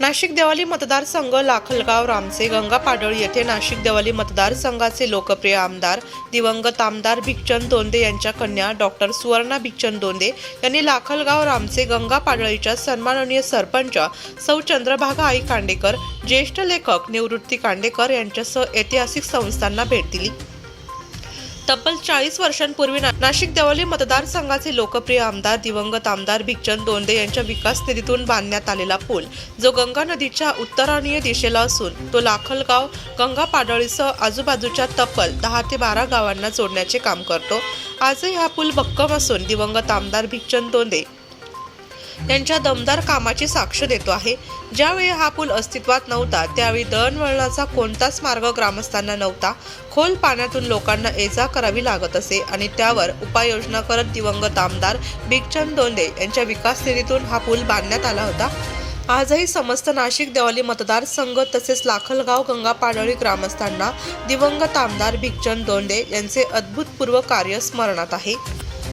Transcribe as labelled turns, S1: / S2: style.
S1: नाशिक देवळी मतदारसंघ लाखलगाव रामसे गंगापाडळी येथे नाशिक देवळी मतदारसंघाचे लोकप्रिय आमदार दिवंगत आमदार भिकचंद दोंदे यांच्या कन्या डॉक्टर सुवर्णा भिकचंद दोंदे यांनी लाखलगाव रामसे गंगापाडळीच्या सन्माननीय सरपंच सौ चंद्रभागा आई कांडेकर, ज्येष्ठ लेखक निवृत्ती कांडेकर यांच्यासह ऐतिहासिक संस्थांना भेट दिली। तब्बल 40 वर्षांपूर्वी नाशिक देवळी मतदारसंघाचे लोकप्रिय आमदार दिवंगत आमदार भिकचंद दोंदे यांच्या विकास निधीतून बांधण्यात आलेला पूल जो गंगा नदीच्या उत्तरायणीय दिशेला असून तो लाखलगाव गंगापाडळीसह आजूबाजूच्या तब्बल 10 ते 12 गावांना जोडण्याचे काम करतो। आजही हा पूल भक्कम असून दिवंगत आमदार भिकचंद दोंदे यांच्या दमदार कामाची साक्ष देतो आहे। ज्यावेळी हा पूल अस्तित्वात नव्हता त्यावेळी दळणवळणाचा कोणताच मार्ग ग्रामस्थांना नव्हता। खोल पाण्यातून लोकांना ये-जा करावी लागत असे आणि त्यावर उपाययोजना करत दिवंगत आमदार भिकचंद दोंदे यांच्या विकास निधीतून हा पूल बांधण्यात आला होता। आजही समस्त नाशिक देवळी मतदारसंघ तसेच लाखलगाव गंगापाडळी ग्रामस्थांना दिवंगत आमदार भिकचंद दोंदे यांचे अभूतपूर्व कार्य स्मरणात आहे।